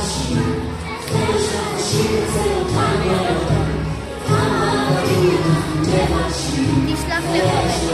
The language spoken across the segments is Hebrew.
תשלח לציון.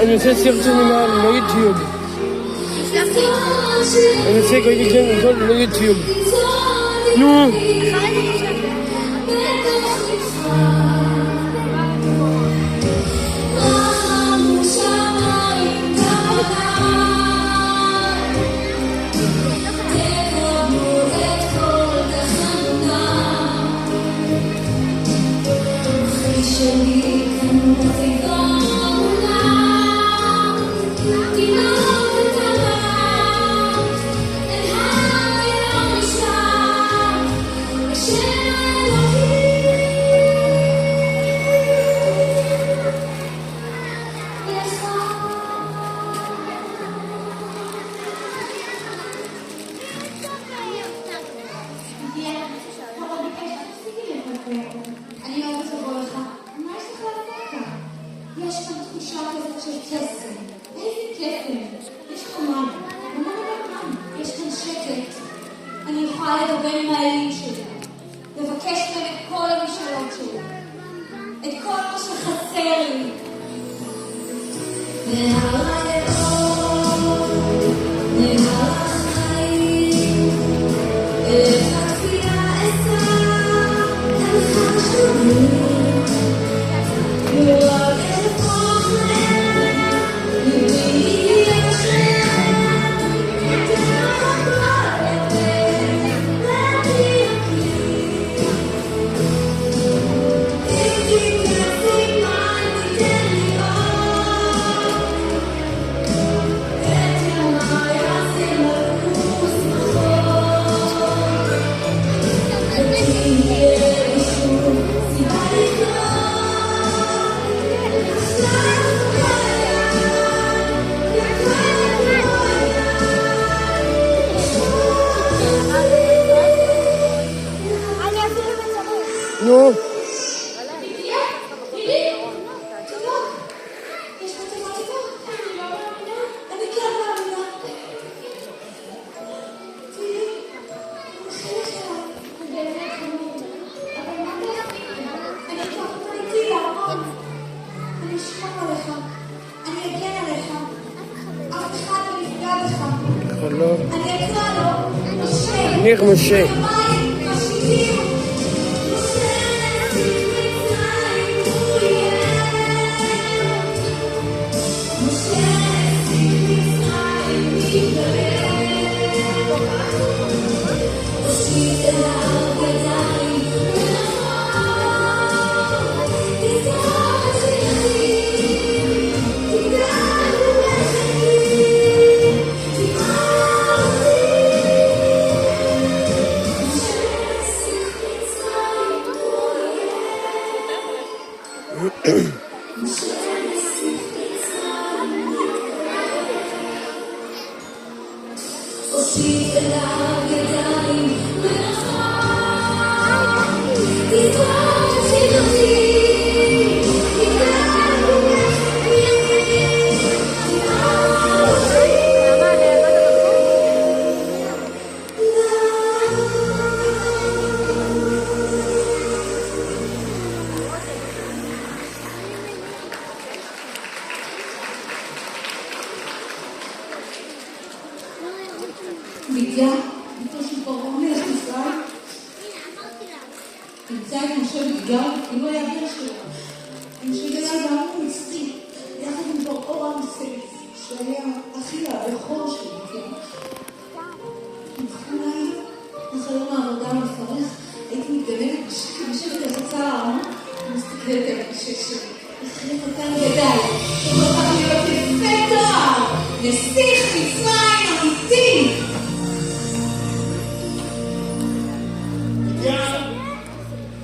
אני עושה סרטונים ליוטיוב. אני עושה כל ליוטיוב. נו. אני יכולה לדבר עם האלים שלי, לבקש מהם את כל המשאלות שלי, את כל מה שחסר לי. Bye. נו, חלום. ניר משה. בידיה, ביתו של פרעה מלך ישראל, נמצא את משה בגלל, כאילו היה בן שלו. משה גדל בעם מצרי, יחד עם פרעה רמסס, שהיה אחי הבכור של בידיה. אולי, בחלום העבודה המפרך, הייתי מתגנבת בשקט לחצה הארון, ומסתכלת על הקשה שלי. אחרי קטן גדל, ובחר להיות יפה תואר, נסיך מצרים אמיתי.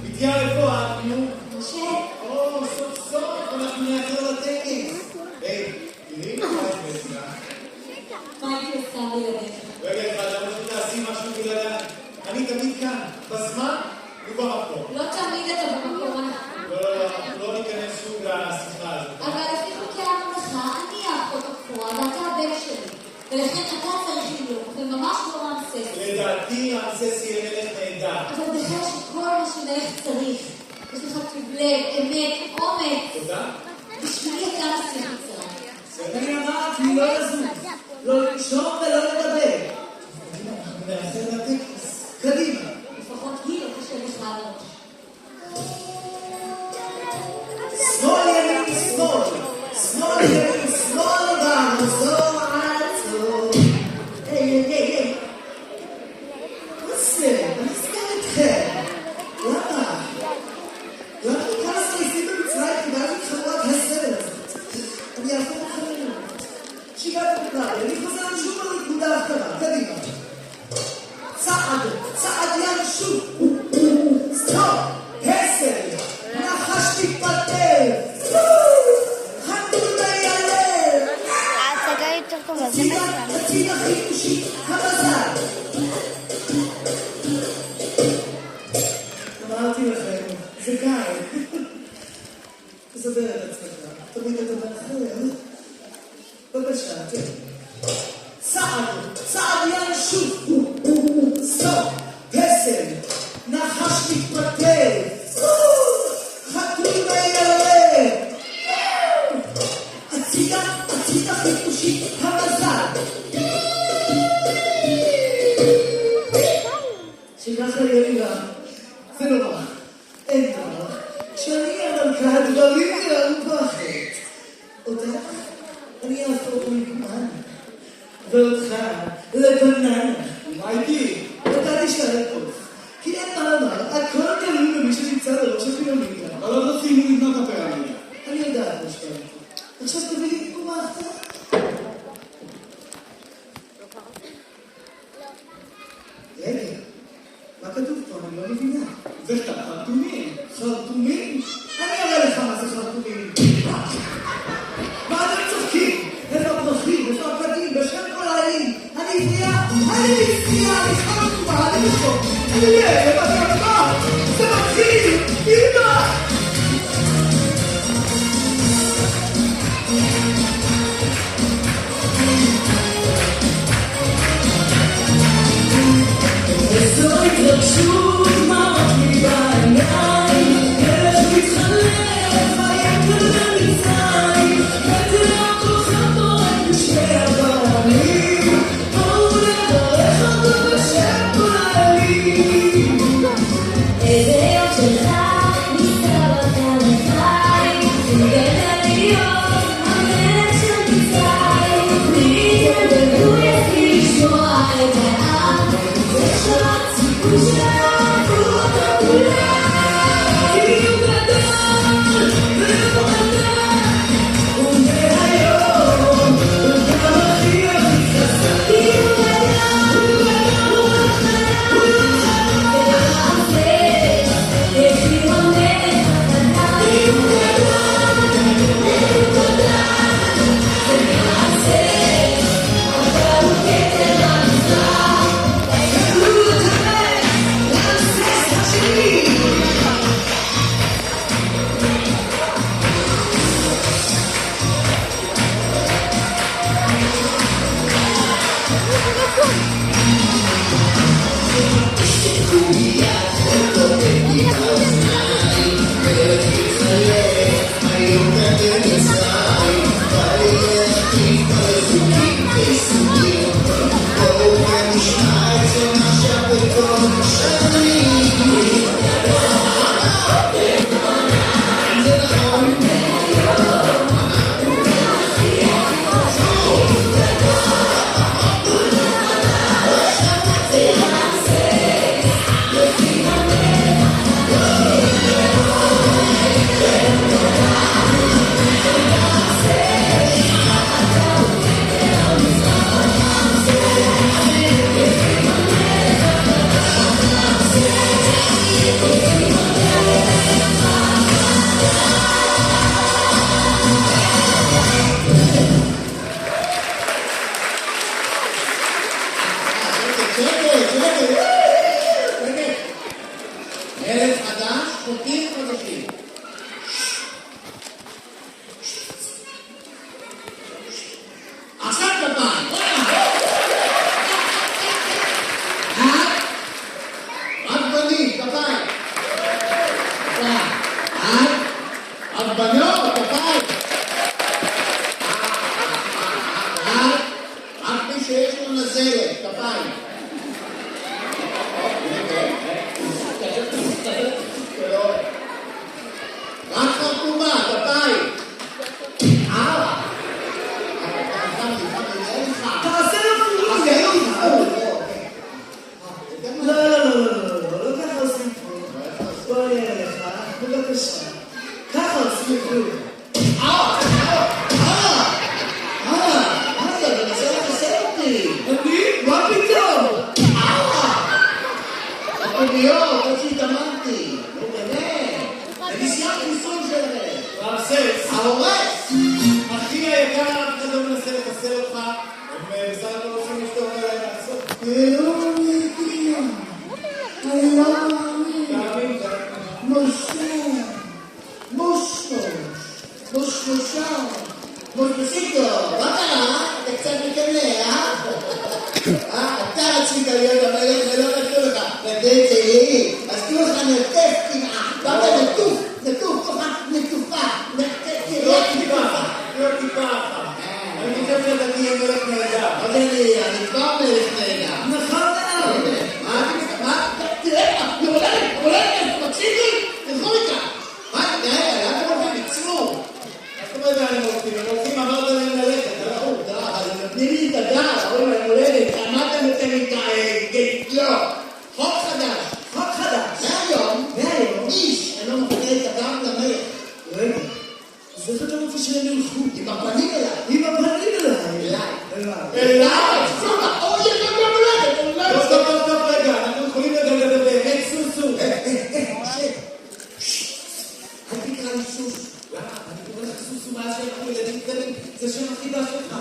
בידיה איפה את? נו? משה. סוף סוף אנחנו נאחר לטקס. היי, תראי מה את מציעה. מה הייתי עושה בלעדיך? רגע אחד, למה שתעשי משהו בלעדיי? אני תמיד כאן, בזמן ובמקום. לא תמיד אתה במקום. לא ניכנס שוב לשיחה הזאת. אבל לפי חוקי הממלכה, אני האחות הבכורה ואתה הבן שלי. ולכן אתה צריך להיות, וממש לא רמסס. לדעתי רמסס יהיה מלך נהדר. אבל בכלל שכל מה שמלך צריך, יש לך טוב לב, אמת, אומץ. תודה. בשבילי אתה נסיך מצרים. אני אמרתי לא לזוז, לא לנשום ולא לדבר. אנחנו נאחר לטקס. קדימה. לפחות היא לא תשב לך על הראש. שמאל ימין שמאל, שמאל ימין שמאל, במחזור עצור. היי. מה זה? אני אזכר אתכם. למה? למה כל הסעיפים במצרים קיבלתי התחבורה כסדר הזאת? אני אעבור אחרינו. שיבת המקרה, אני חוזר שוב על נקודה אחרה. קדימה. צעד ינשוף. סטופ. פסל. נחש תתפטר. חתול מיילב. ההצגה יותר טובה, זה מצוין. הצידה חיפושי. המזל. אמרתי לכם, זה גיא. תסדר את עצמך. תמיד אתה מאחר. בבקשה, תן. צעד ינשוף. סטופ. פסל. נחש תתפטר. חתול מיילב. הצידה חיפושי. המזל. שככה יהיה לי רע. זה נורא. אין דבר. כשאני המלכה הדברים יראו פחד. אותך אני אהפוך לגמן. ואותך לבננה. מייקי! אתה תשאר פה. כי אין מה לומר, הכל תלוי במי שנמצא בראש הפירמידה. אבל לא סיימו לבנות את הפירמידה. אני יודעת מה שאתה אומר. עכשיו תביא לי תקומה אחת. רגע, מה כתוב פה? אני לא מבינה. זה חרטומים. חרטומים? אני אראה לך מה זה חרטומים. מה אתם צוחקים? איפה הפרחים? איפה הפגים? בשם כל העלים? אני עברייה? אני חרטומה, אני בשוק. אני יודע, זה מה שאתה אמר. זה מתחיל! בבקשה. ככה עושים כלום. מה זה? אתה מנסה לחסר אותי. אני? מה פתאום? הפגיות, עד שהתאמנתי. נו באמת. אני סיימת ניסוי שלהם. רמסס, ההורס. אחי היקר, אף אחד לא מנסה לחסר אותך. הם בסך הכל רוצים לשתוק עליהם לעשות. תאמין, מושמושito, מה קרה? אתה קצת מקנא, אתה רצית להיות המלך ולא נתנו לך. ודי צעירי, אז תהיו לך נטף קנאה. ואתה נטוף, נטופה. לא טיפה אחת. אני חושב שאתה תהיה מלך נהדר. אני כבר מלך נהדר. נכון מאוד. מה? תראה, יורדת, מקשיב לי? תלכו מכאן. מה? תראה, לאן אתם הולכים? תצאו. זאת אומרת, הם הולכים, אמרת להם ללכת, אבל הם נותנים לי את הדעת, אומרים להם הולדת, שעמדתם אתם איתה, לא. חוק חדש. מהיום, איש אינו מפנה את הדם למלך. רגע, אז איך אתה רוצה שהם ילכו? עם הפנים אליי. אליי. טוב, רגע, אנחנו יכולים לדבר באמת סוסו. משה, אל תקרא לי סוס. למה? אני קורא לך סוסו מאז שאנחנו ילדים קטנים. זה שם החיבה שלך.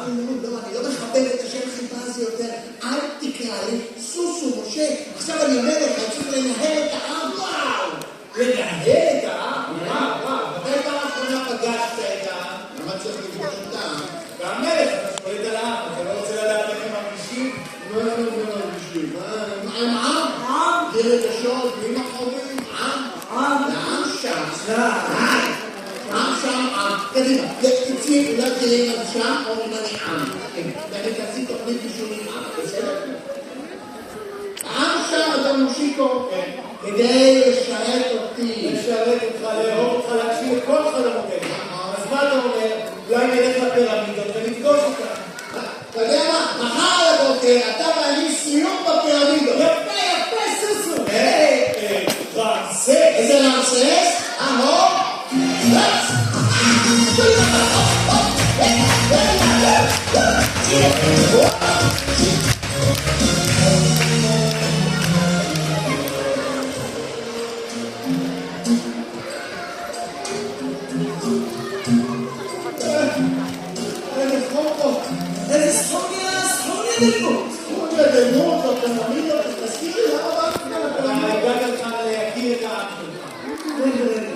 לא, אני לא מכבד את השם החיבה הזה יותר. אל תקרא לי סוסו, משה. עכשיו אני אומר לך, אני צריך לנהל את העם. וואו! לנהל את העם? וואו. מתי פעם האחרונה פגשת את העם? למה צריך לפגוש את העם? והמלך, אתה שואלת על העם, אתה לא רוצה לדעת איך הם מרגישים? מה הם מרגישים? עם? ברגשות, בלי מחורים? העם שם. עם שם, קדימה, תציב, אולי תראה אם אני שם או אם אני עם. ואני תעשי תוכנית בישולים עם, בסדר? העם שם, אתה מושיקו, כדי לשרת אותי. לשרת אותך, לאהוב אותך, להקשיב את כל חלומותיך. אז מה אתה אומר? אולי נלך לפירמידות ונפגוש אותך. אתה יודע מה? מחר לבוקר, אתה ואני סיום בפירמידות. יפה, סוסו. רמסס. איזה רמסס? איזה סכום לדמות, בפירמידות, תזכיר לי למה באת כאן הגעת לך להכיר את העם שלך. רגע.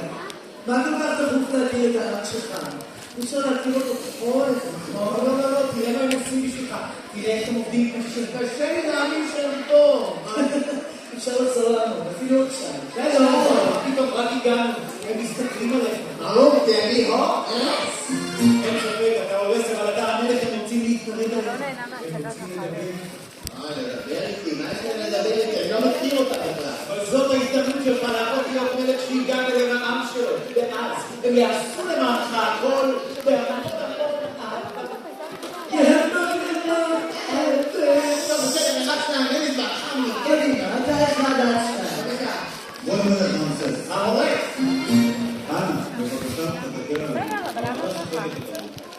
מה כל כך דחוף להכיר את העם שלך? אי אפשר להכיר אותו בכל לא, תראה מה הם עושים בשבילך. תראה איך הם עובדים קשה לי להאמין שהם טוב. אפשר לחזור לנו, אפילו עכשיו. פתאום רק הגענו, הם מסתכלים עליך. ברור, תאמין, אין ספק, אתה הורס, אבל אתה המלך, הם רוצים להתנרד עליך. לדבר איתי, מה יש להם לדבר איתי? אני לא מכיר אותה בכלל. אבל זאת ההזדמנות שלך להפוך להיות מלך שהגעת למעם שלו. ואז הם יעשו למענך הכל, One minute nonsense. אנא, בבקשה, תתקן עליי.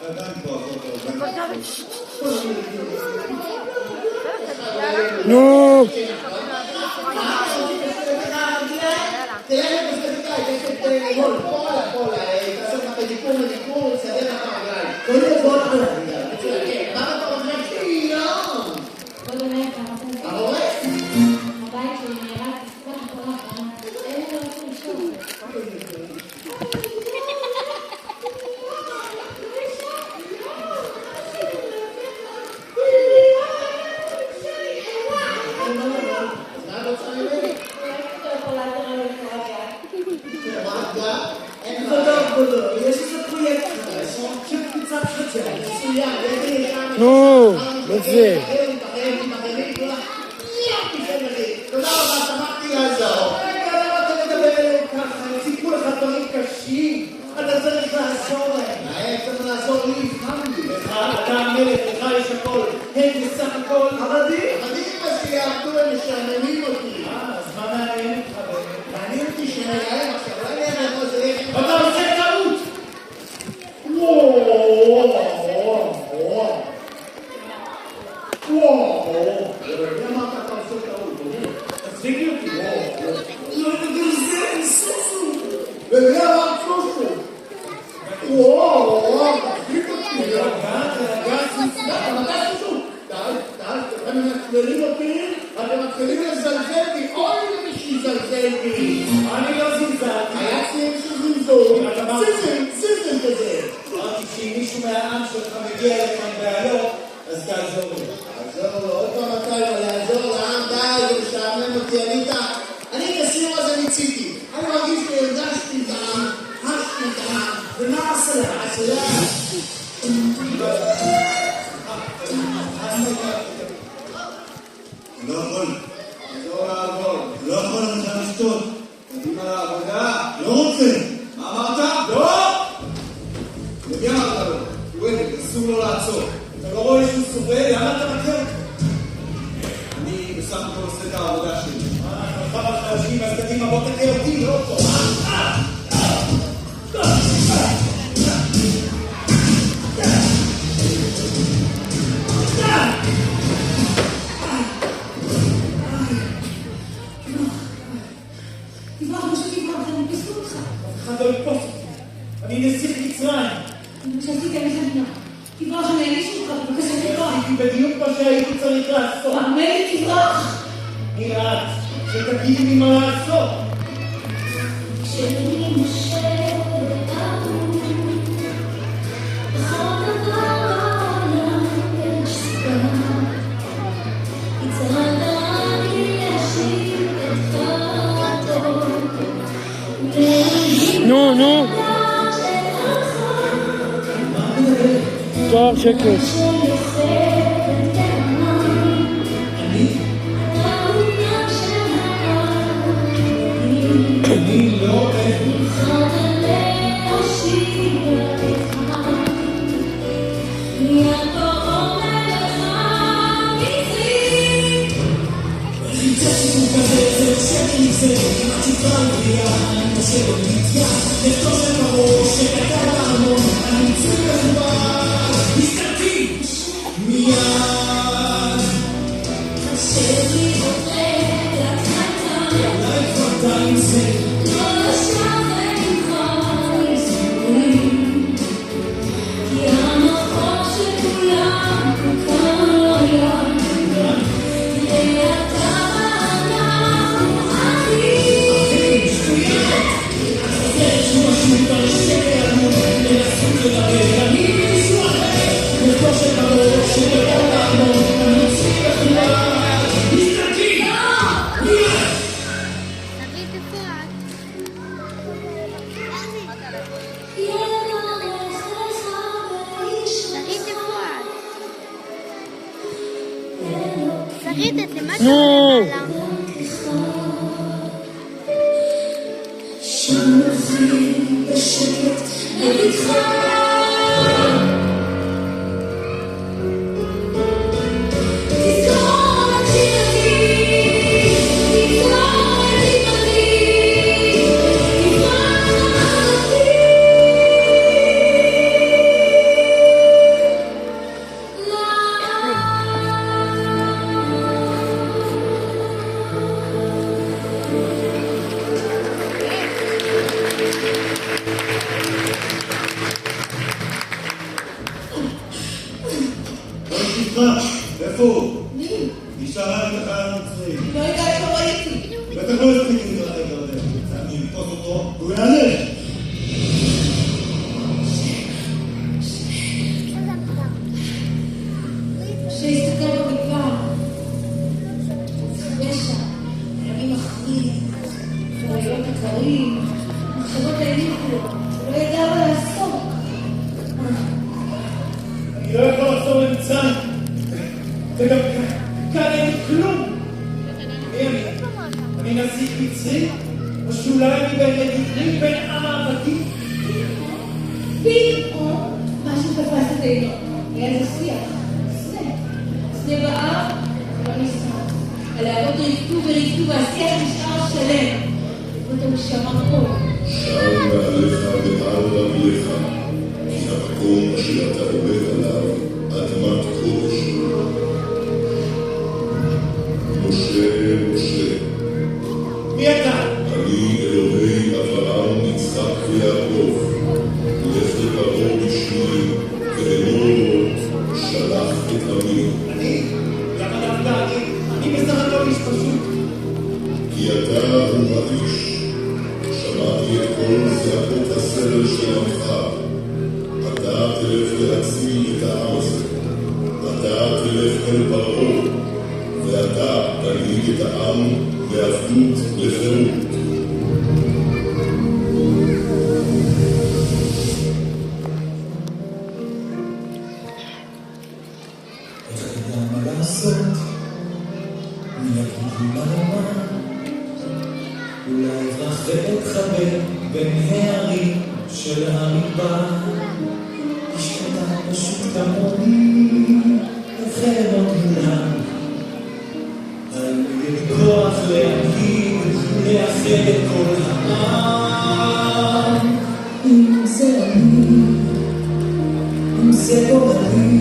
עדיין פה נו. הבית שלי נראה כספת כל האחרונה. אין לי לא רוצה לשאול. יש איזה פרויקט של קבוצת חצר, נו, מה זה? תודה רבה, שמחתי לעזור. רגע, למה אתה מדבר אליהם ככה? הם סיפרו לך דברים קשים. אתה צריך לעזור להם. צריך לעזור לי, חמדי. אתה המלך, לך יש הכל. הם בסך הכל. עבדים מה שיעבדו, הם משעממים אותי. אז מה מעניין אותך באמת? מעניין אותי שנראה עכשיו, אולי נראה מה זה ומי אמר צ'ושו? וואו, תחליט אותי. רגע, סיסנה, מתי צ'ושו? אתם מתחילים אותי? אתם מתחילים לזלזל בי? אוי למי שיזלזל בי. אני לא זלזלתי. היה ציים שזלזול. סיזם כזה. אמרתי שאם מישהו מהעם שלך מגיע לכאן בעלות, אז תעזור לו. תעזור לו, עוד פעם אתה לעזור לעם, די, זה משעמם אותי, אני את הסיור הזה ניציתי. אני מרגיש שהרגשתי דם, חשתי דם, ומה עשה? לא יכול. לא יכול לך לשתות. קדימה לעבודה. לא רוצה. מה אמרת? לא! למי אמרת לו? הוא עבד, אסור לו לעצור. אתה לא רואה שהוא סובל? למה אתה מכיר? אני בסך הכל עושה את העבודה שלי. אתה בחרשים, אז קדימה, בוא תכיר אותי, לא אותו. אחד לא יתפוס אותי. אני נסיך מצרים. שעשיתי עליך דינה. תברח, אני אעניש אותך, בבקשה תברח. הייתי בדיוק מה שהייתי צריך לעשות. עמד תברח. נראה, שתגידי לי מה לעשות. כשאני נושבת אהוב, בכל דבר העולם יש סיבה. יצרת אני אשיב את חרטו. נו. טוב, שקט. אני לא אוהב. נו. איפה הוא? מי? נשארה את החייל המצרי. לא יודעת, לא ראיתי. בטח לא הספיק להתרחק הרבה. אני לתפוס אותו, והוא יענה. שיסתכל במדבר. חבשה, הימים החמים, והלילות הקרים, מחשבות העניקו לו, הוא לא ידע מה לעשות. אני לא יכול לחזור למצרים. וגם כאן אין כלום. מי אני? אני נסיך מצרי? או שאולי אני בין בין עם העבדים? פתאום משהו תפס את עינו. היה איזה שיח. סנה בער, לא נשמע. הלהבות ריפטו והשיח נשאר שלם. ופתאום שמע קול. שער מעליך ועל רגליך, כי המקום אשר אתה עומד עליו, אדמת קודש. משה, מי אתה? אני אלוהי אברהם, יצחק ויעקב, לך לפרעה בשמי, ואמור לו, שלח את עמי. אני? למה דווקא אני בסך הכל איש פשוט. כי אתה הוא האיש, שמעתי את כל זעקות הסבל של עמך. אתה תלך להציל את העם הזה, אתה תלך אל פרעה, ואתה תנהיג את העם לעבדות לחירות. איך תדע מה לעשות? מי יגיד מה לומר? אולי אברח ואתחבא בין הערים של המדבר. איש קטן פשוט כמוני, אחר לא תמונה. האם יהיה לי כוח להגיד, לאחד את כל העם? אם זה אני, אם זה גורלי,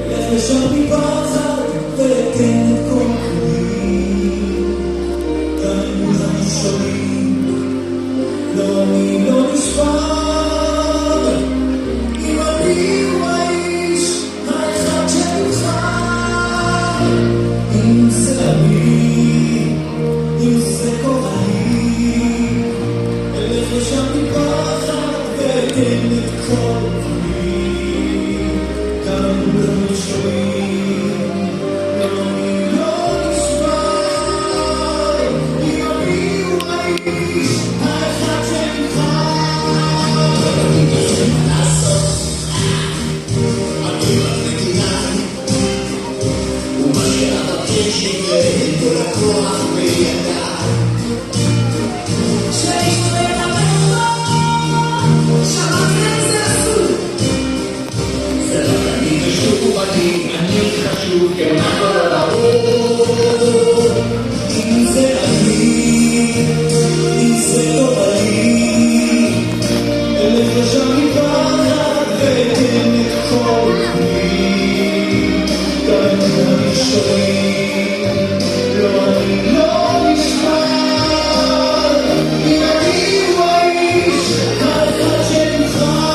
אלך לשם מפחד ואתן את כל כלי. גם אם הראשונים, לא אני לא נשבר. אם אני הוא האיש האחד שנבחר. אם זה אני, אם זה גורלי, אלך לשם מפחד ואתן את כל כלי. גם אם הראשונים, לא אני לא נשבר. אם אני הוא האיש האחד שנבחר. אם זה אני, אם זה לא אני, אלך לשם מפחד ואתן את כל כלי. גם אם הראשונים, לא אני לא נשבר. אם אני הוא האיש האחד שנבחר.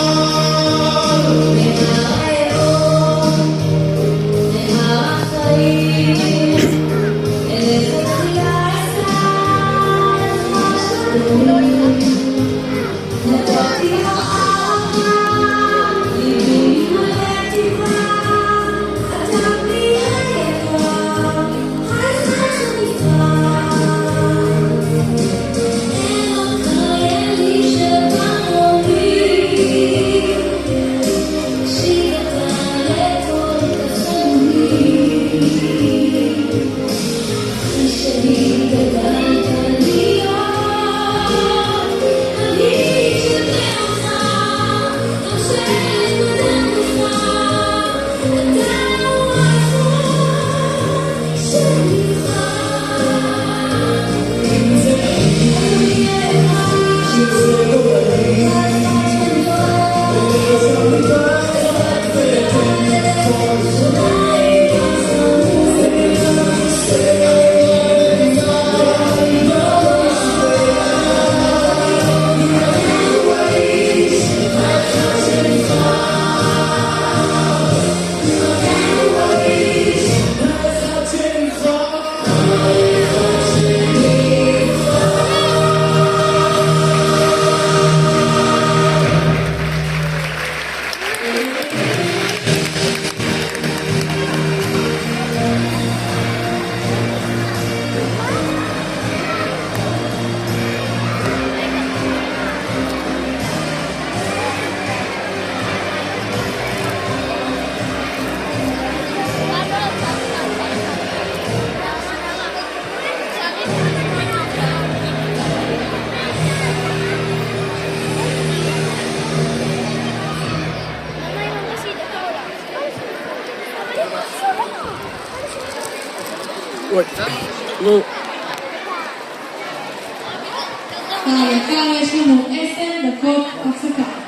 נו. היקר, יש לנו 10 דקות הפסקה.